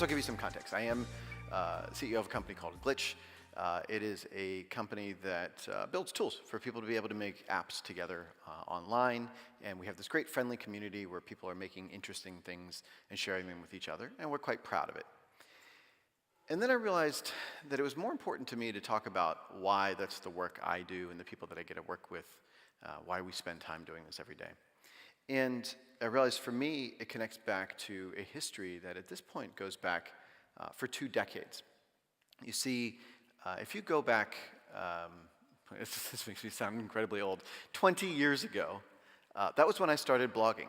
I'll give you some context. I am CEO of a company called Glitch. It is a company that builds tools for people to be able to make apps together online, and we have this great friendly community where people are making interesting things and sharing them with each other, and we're quite proud of it. And then I realized that it was more important to me to talk about why that's the work I do and the people that I get to work with, why we spend time doing this every day. And I realized for me, it connects back to a history that at this point goes back for 2 decades. You see, if you go back, this makes me sound incredibly old, 20 years ago, that was when I started blogging.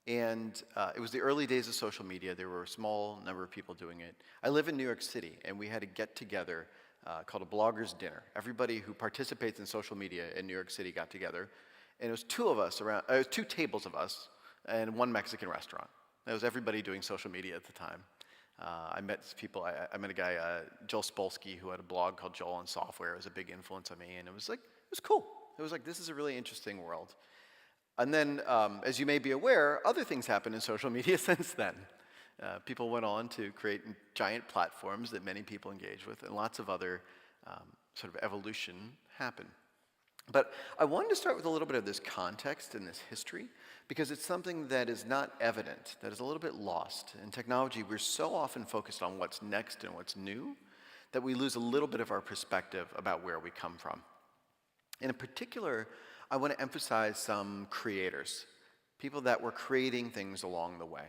And it was the early days of social media. There were a small number of people doing it. I live in New York City, and we had a get-together called a bloggers' dinner. Everybody who participates in social media in New York City got together, and it was 2 of us around. It was 2 tables of us and 1 Mexican restaurant. That was everybody doing social media at the time. I met people. I met a guy, Joel Spolsky, who had a blog called Joel on Software. It was a big influence on me, and it was cool. It was like, this is a really interesting world. And then, as you may be aware, other things happened in social media since then. People went on to create giant platforms that many people engage with, and lots of other sort of evolution happened. But I wanted to start with a little bit of this context and this history, because it's something that is not evident, that is a little bit lost. In technology, we're so often focused on what's next and what's new, that we lose a little bit of our perspective about where we come from. And in particular, I want to emphasize some creators, people that were creating things along the way.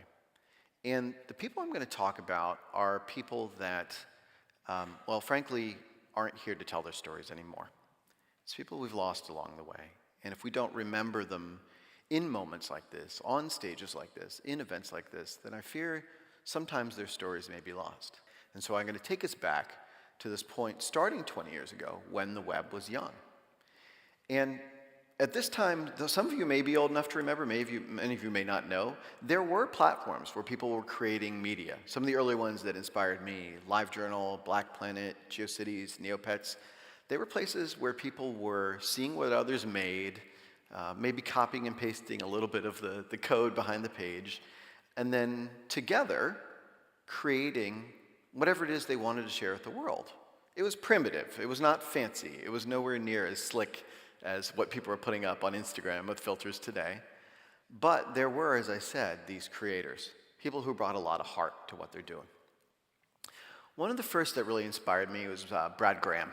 And the people I'm going to talk about are people that, well, frankly, aren't here to tell their stories anymore. It's people we've lost along the way. And if we don't remember them in moments like this, on stages like this, in events like this, then I fear sometimes their stories may be lost. And so I'm going to take us back to this point starting 20 years ago when the web was young. And at this time, though some of you may be old enough to remember, many of you may not know, there were platforms where people were creating media. Some of the early ones that inspired me, LiveJournal, Black Planet, Geocities, Neopets, they were places where people were seeing what others made, maybe copying and pasting a little bit of the code behind the page, and then together creating whatever it is they wanted to share with the world. It was primitive. It was not fancy. It was nowhere near as slick as what people are putting up on Instagram with filters today. But there were, as I said, these creators, people who brought a lot of heart to what they're doing. One of the first that really inspired me was Brad Graham.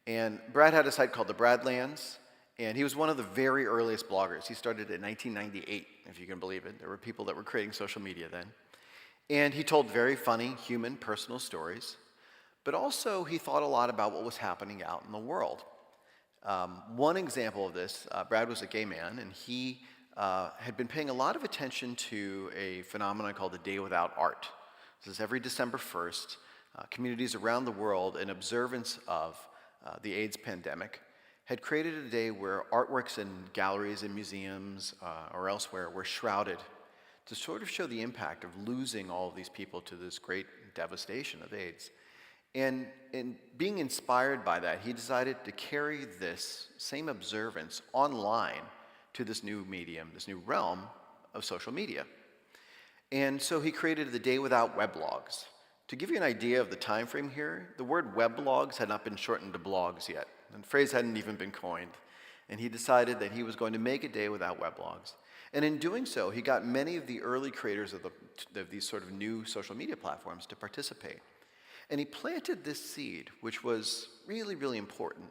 And Brad had a site called the Bradlands, and he was one of the very earliest bloggers. He started in 1998, if you can believe it. There were people that were creating social media then. And he told very funny, human, personal stories. But also, he thought a lot about what was happening out in the world. One example of this, Brad was a gay man, and he had been paying a lot of attention to a phenomenon called the Day Without Art. This is every December 1st. Communities around the world, in observance of the AIDS pandemic, had created a day where artworks in galleries and museums or elsewhere were shrouded to sort of show the impact of losing all of these people to this great devastation of AIDS. And in being inspired by that, he decided to carry this same observance online to this new medium, this new realm of social media. And so he created the Day Without Weblogs. To give you an idea of the time frame here, the word weblogs had not been shortened to blogs yet. And the phrase hadn't even been coined. And he decided that he was going to make a day without weblogs. And in doing so, he got many of the early creators of these sort of new social media platforms to participate. And he planted this seed, which was really, really important,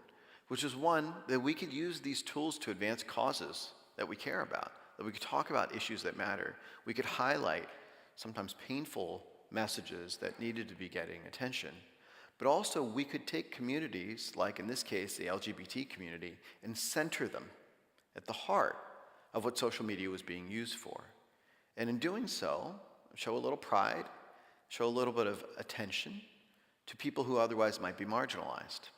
which is one, that we could use these tools to advance causes that we care about, that we could talk about issues that matter. We could highlight sometimes painful messages that needed to be getting attention. But also we could take communities, like in this case, the LGBT community, and center them at the heart of what social media was being used for. And in doing so, show a little pride, show a little bit of attention to people who otherwise might be marginalized.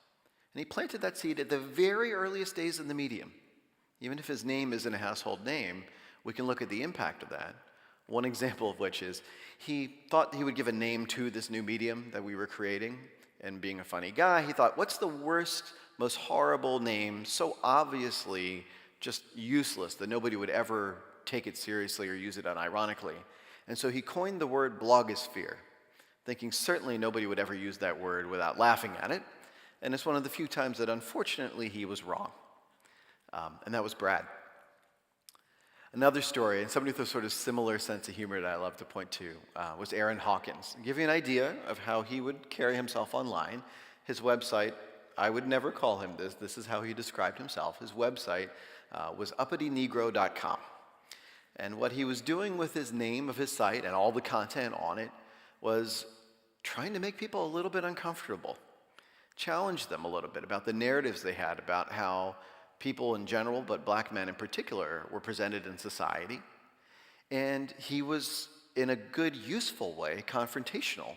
And he planted that seed at the very earliest days of the medium. Even if his name isn't a household name, we can look at the impact of that. One example of which is he thought he would give a name to this new medium that we were creating, and being a funny guy, he thought, what's the worst, most horrible name, so obviously just useless that nobody would ever take it seriously or use it unironically? And so he coined the word blogosphere. thinking certainly nobody would ever use that word without laughing at it. And it's one of the few times that unfortunately he was wrong. And that was Brad. Another story, and somebody with a sort of similar sense of humor that I love to point to, was Aaron Hawkins. To give you an idea of how he would carry himself online, his website, I would never call him this is how he described himself. His website was uppitynegro.com. And what he was doing with his name of his site and all the content on it was trying to make people a little bit uncomfortable, challenge them a little bit about the narratives they had about how people in general, but black men in particular, were presented in society. And he was, in a good, useful way, confrontational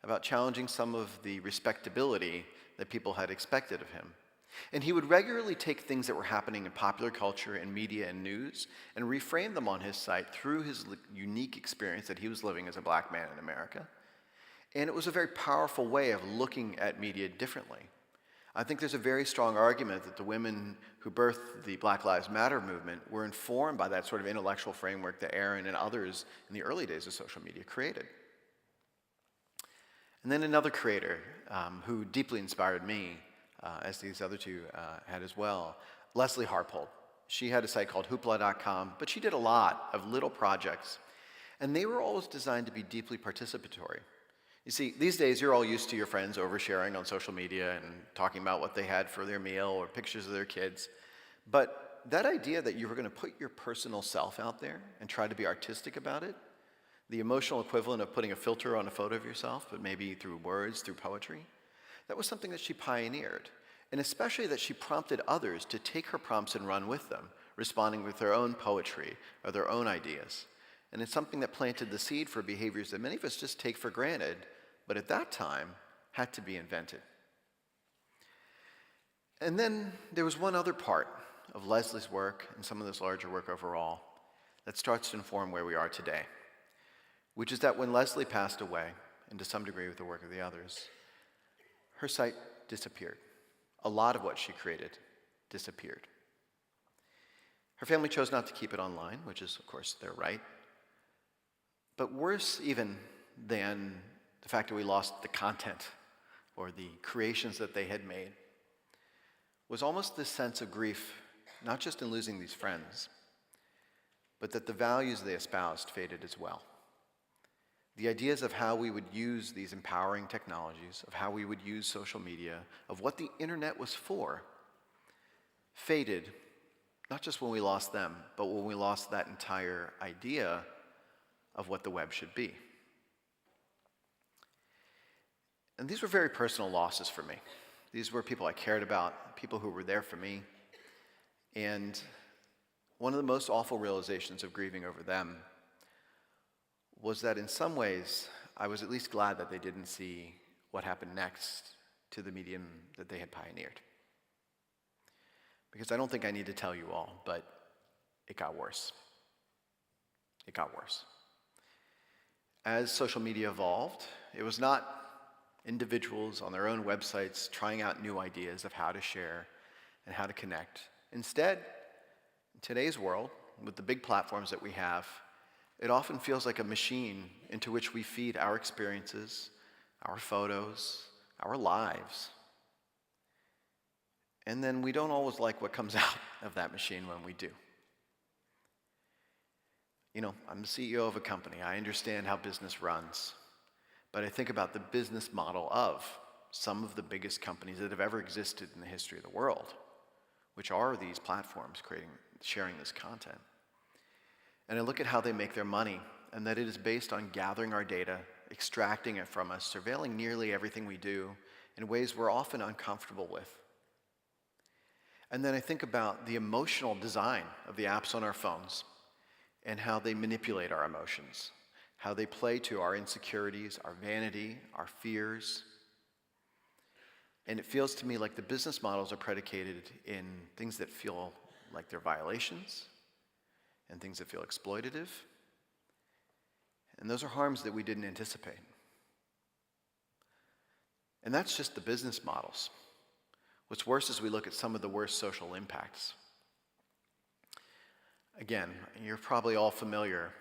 about challenging some of the respectability that people had expected of him. And he would regularly take things that were happening in popular culture and media and news and reframe them on his site through his unique experience that he was living as a black man in America. And it was a very powerful way of looking at media differently. I think there's a very strong argument that the women who birthed the Black Lives Matter movement were informed by that sort of intellectual framework that Aaron and others in the early days of social media created. And then another creator who deeply inspired me, as these other two had as well, Leslie Harpold. She had a site called hoopla.com, but she did a lot of little projects, and they were always designed to be deeply participatory. You see, these days you're all used to your friends oversharing on social media and talking about what they had for their meal or pictures of their kids. But that idea that you were going to put your personal self out there and try to be artistic about it, the emotional equivalent of putting a filter on a photo of yourself, but maybe through words, through poetry, that was something that she pioneered. And especially that she prompted others to take her prompts and run with them, responding with their own poetry or their own ideas. And it's something that planted the seed for behaviors that many of us just take for granted, but at that time had to be invented. And then there was one other part of Leslie's work and some of this larger work overall that starts to inform where we are today, which is that when Leslie passed away, and to some degree with the work of the others, her site disappeared. A lot of what she created disappeared. Her family chose not to keep it online, which is, of course, their right. But worse even than the fact that we lost the content or the creations that they had made was almost this sense of grief, not just in losing these friends, but that the values they espoused faded as well. The ideas of how we would use these empowering technologies, of how we would use social media, of what the internet was for, faded, not just when we lost them, but when we lost that entire idea of what the web should be. And these were very personal losses for me. These were people I cared about, people who were there for me. And one of the most awful realizations of grieving over them was that in some ways, I was at least glad that they didn't see what happened next to the medium that they had pioneered. Because I don't think I need to tell you all, but it got worse. It got worse. As social media evolved, it was not individuals on their own websites trying out new ideas of how to share and how to connect. Instead, in today's world, with the big platforms that we have, it often feels like a machine into which we feed our experiences, our photos, our lives. And then we don't always like what comes out of that machine when we do. You know, I'm the CEO of a company. I understand how business runs. But I think about the business model of some of the biggest companies that have ever existed in the history of the world, which are these platforms sharing this content. And I look at how they make their money, and that it is based on gathering our data, extracting it from us, surveilling nearly everything we do in ways we're often uncomfortable with. And then I think about the emotional design of the apps on our phones and how they manipulate our emotions, how they play to our insecurities, our vanity, our fears. And it feels to me like the business models are predicated in things that feel like they're violations and things that feel exploitative. And those are harms that we didn't anticipate. And that's just the business models. What's worse is we look at some of the worst social impacts. Again, you're probably all familiar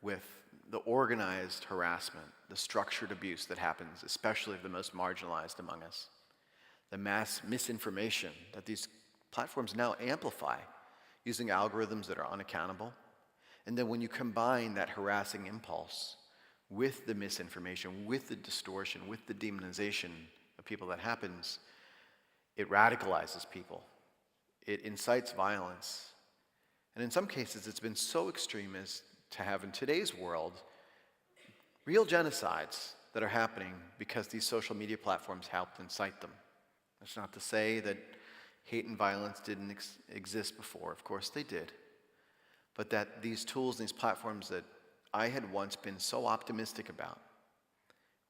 with the organized harassment, the structured abuse that happens, especially of the most marginalized among us, the mass misinformation that these platforms now amplify using algorithms that are unaccountable. And then when you combine that harassing impulse with the misinformation, with the distortion, with the demonization of people that happens, it radicalizes people. It incites violence. And in some cases, it's been so extreme as to have, in today's world, real genocides that are happening because these social media platforms helped incite them. That's not to say that hate and violence didn't exist before. Of course they did. But that these tools and these platforms that I had once been so optimistic about,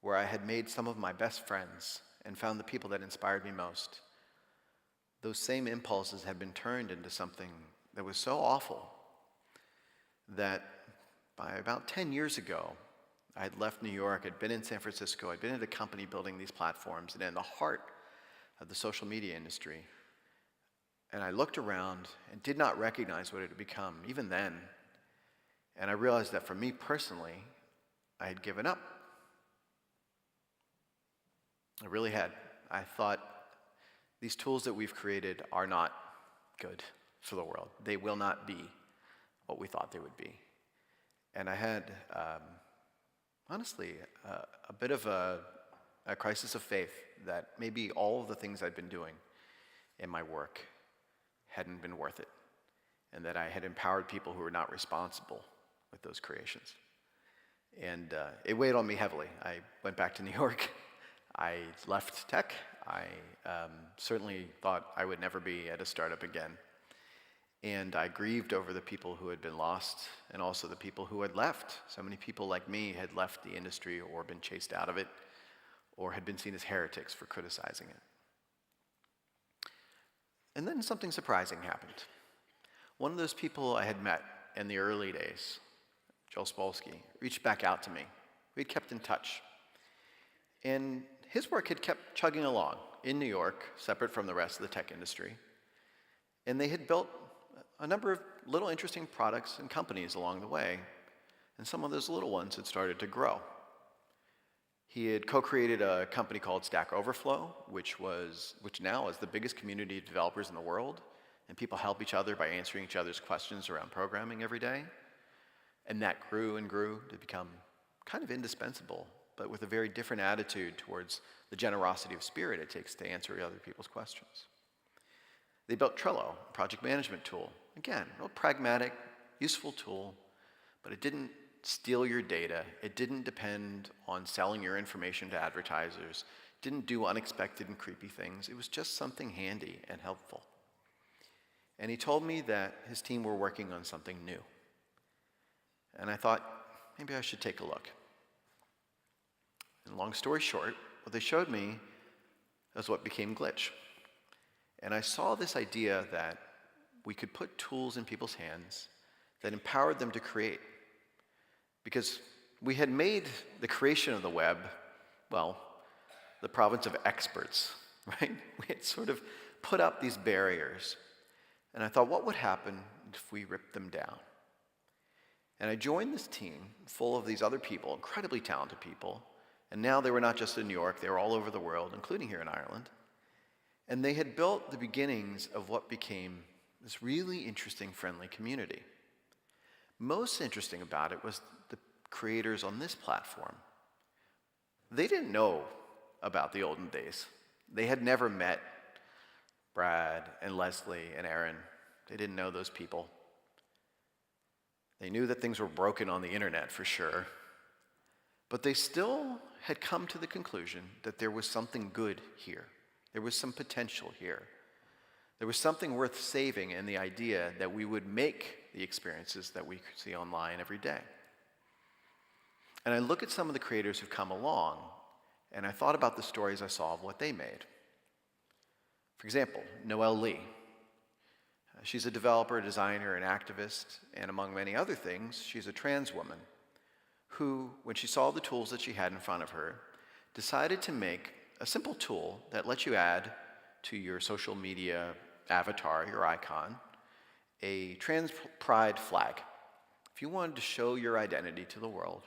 where I had made some of my best friends and found the people that inspired me most, those same impulses had been turned into something that was so awful that by about 10 years ago, I had left New York, I'd been in San Francisco, I'd been at a company building these platforms, and in the heart of the social media industry. And I looked around and did not recognize what it had become, even then. And I realized that for me personally, I had given up. I really had. I thought, these tools that we've created are not good for the world. They will not be what we thought they would be. And I had, honestly, a bit of a crisis of faith that maybe all of the things I'd been doing in my work hadn't been worth it, and that I had empowered people who were not responsible with those creations. And it weighed on me heavily. I went back to New York. I left tech. I certainly thought I would never be at a startup again. And I grieved over the people who had been lost and also the people who had left. So many people like me had left the industry or been chased out of it or had been seen as heretics for criticizing it. And then something surprising happened. One of those people I had met in the early days, Joel Spolsky, reached back out to me. We'd kept in touch. And his work had kept chugging along in New York, separate from the rest of the tech industry. And they had built a number of little interesting products and companies along the way. And some of those little ones had started to grow. He had co-created a company called Stack Overflow, which now is the biggest community of developers in the world. And people help each other by answering each other's questions around programming every day. And that grew and grew to become kind of indispensable, but with a very different attitude towards the generosity of spirit it takes to answer other people's questions. They built Trello, a project management tool. Again, a real pragmatic, useful tool, but it didn't steal your data. It didn't depend on selling your information to advertisers. It didn't do unexpected and creepy things. It was just something handy and helpful. And he told me that his team were working on something new. And I thought, maybe I should take a look. And long story short, what they showed me was what became Glitch. And I saw this idea that we could put tools in people's hands that empowered them to create. Because we had made the creation of the web, well, the province of experts, right? We had sort of put up these barriers. And I thought, what would happen if we ripped them down? And I joined this team full of these other people, incredibly talented people. And now they were not just in New York, they were all over the world, including here in Ireland. And they had built the beginnings of what became this really interesting, friendly community. Most interesting about it was the creators on this platform. They didn't know about the olden days. They had never met Brad and Leslie and Aaron. They didn't know those people. They knew that things were broken on the internet for sure. But they still had come to the conclusion that there was something good here. There was some potential here. There was something worth saving in the idea that we would make the experiences that we see online every day. And I look at some of the creators who've come along, and I thought about the stories I saw of what they made. For example, Noelle Leigh. She's a developer, designer, and activist, and among many other things, she's a trans woman who, when she saw the tools that she had in front of her, decided to make a simple tool that lets you add to your social media avatar, your icon, a trans pride flag. If if you wanted to show your identity to the world,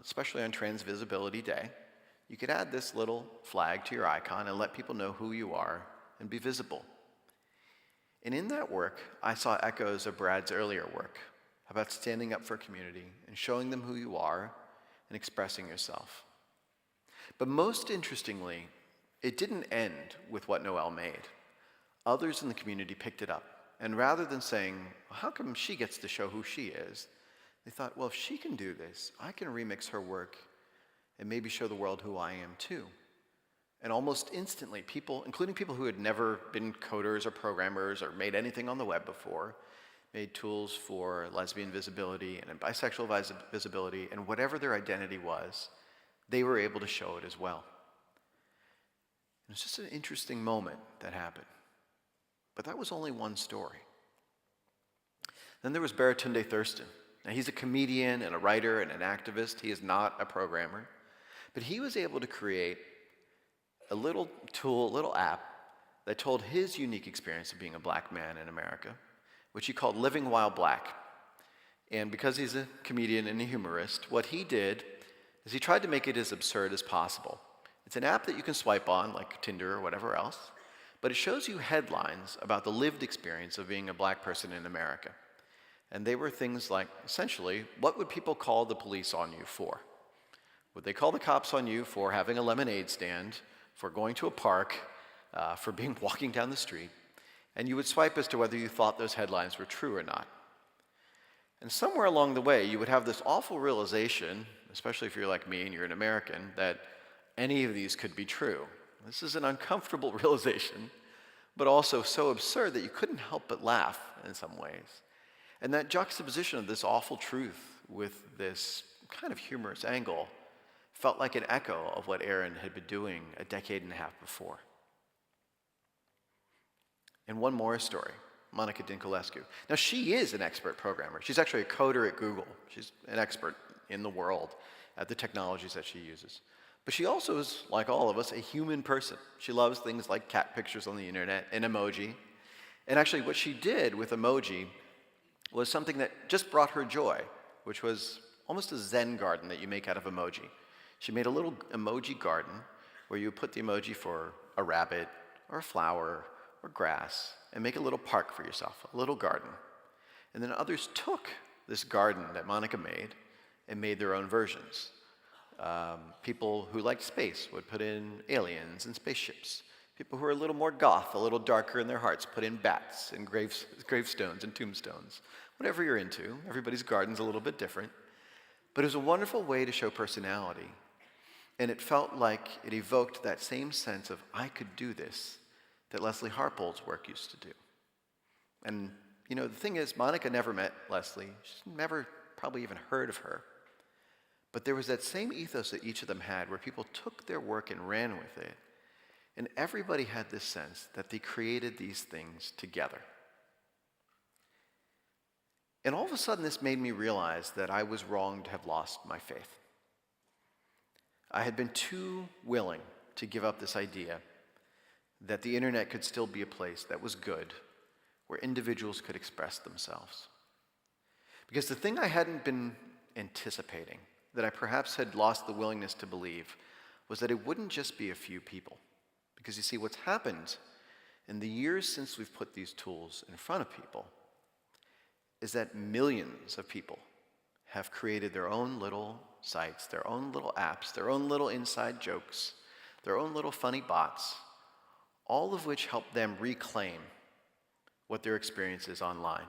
especially on Trans Visibility Day, you could add this little flag to your icon and let people know who you are and be visible. And in that work, I saw echoes of Brad's earlier work about standing up for community and showing them who you are and expressing yourself. But most interestingly, it didn't end with what Noelle made. Others in the community picked it up, and rather than saying, well, how come she gets to show who she is, they thought, well, if she can do this, I can remix her work and maybe show the world who I am too. And almost instantly, people, including people who had never been coders or programmers or made anything on the web before, made tools for lesbian visibility and bisexual visibility, and whatever their identity was, they were able to show it as well. It was just an interesting moment that happened. But that was only one story. Then there was Baratunde Thurston. Now, he's a comedian and a writer and an activist. He is not a programmer. But he was able to create a little tool, a little app that told his unique experience of being a black man in America, which he called Living While Black. And because he's a comedian and a humorist, what he did is he tried to make it as absurd as possible. It's an app that you can swipe on, like Tinder or whatever else, but it shows you headlines about the lived experience of being a black person in America. And they were things like, essentially, what would people call the police on you for? Would they call the cops on you for having a lemonade stand, for going to a park, for walking down the street? And you would swipe as to whether you thought those headlines were true or not. And somewhere along the way, you would have this awful realization, especially if you're like me and you're an American, that any of these could be true. This is an uncomfortable realization, but also so absurd that you couldn't help but laugh in some ways. And that juxtaposition of this awful truth with this kind of humorous angle felt like an echo of what Aaron had been doing a decade and a half before. And one more story, Monica Dinculescu. Now, she is an expert programmer. She's actually a coder at Google. She's an expert in the world at the technologies that she uses. But she also is, like all of us, a human person. She loves things like cat pictures on the internet and emoji. And actually, what she did with emoji was something that just brought her joy, which was almost a Zen garden that you make out of emoji. She made a little emoji garden where you put the emoji for a rabbit or a flower or grass and make a little park for yourself, a little garden. And then others took this garden that Monica made and made their own versions. People who liked space would put in aliens and spaceships. People who are a little more goth, a little darker in their hearts, put in bats and gravestones and tombstones. Whatever you're into, everybody's garden's a little bit different. But it was a wonderful way to show personality. And it felt like it evoked that same sense of, I could do this, that Leslie Harpold's work used to do. And, you know, the thing is, Monica never met Leslie. She's never probably even heard of her. But there was that same ethos that each of them had, where people took their work and ran with it. And everybody had this sense that they created these things together. And all of a sudden, this made me realize that I was wrong to have lost my faith. I had been too willing to give up this idea that the internet could still be a place that was good, where individuals could express themselves. Because the thing I hadn't been anticipating, that I perhaps had lost the willingness to believe, was that it wouldn't just be a few people. Because you see, what's happened in the years since we've put these tools in front of people is that millions of people have created their own little sites, their own little apps, their own little inside jokes, their own little funny bots, all of which help them reclaim what their experience is online.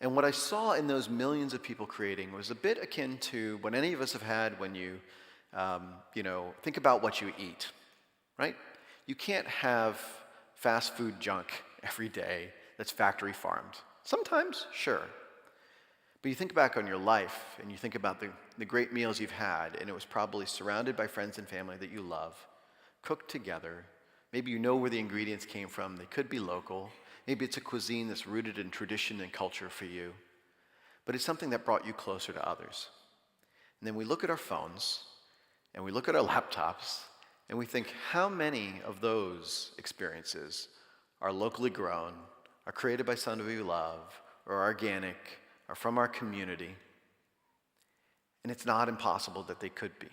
And what I saw in those millions of people creating was a bit akin to what any of us have had when you think about what you eat, right? You can't have fast food junk every day that's factory farmed. Sometimes, sure. But you think back on your life and you think about the great meals you've had, and it was probably surrounded by friends and family that you love, cooked together. Maybe you know where the ingredients came from. They could be local. Maybe it's a cuisine that's rooted in tradition and culture for you. But it's something that brought you closer to others. And then we look at our phones and we look at our laptops and we think, how many of those experiences are locally grown, are created by somebody we love, or organic, are from our community, and it's not impossible that they could be.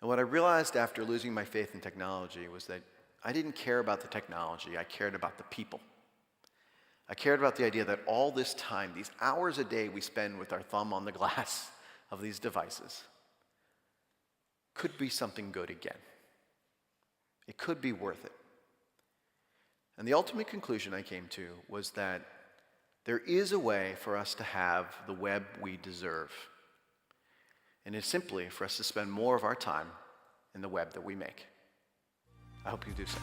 And what I realized after losing my faith in technology was that I didn't care about the technology, I cared about the people. I cared about the idea that all this time, these hours a day we spend with our thumb on the glass of these devices, could be something good again. It could be worth it. And the ultimate conclusion I came to was that there is a way for us to have the web we deserve. And it's simply for us to spend more of our time in the web that we make. I hope you do so.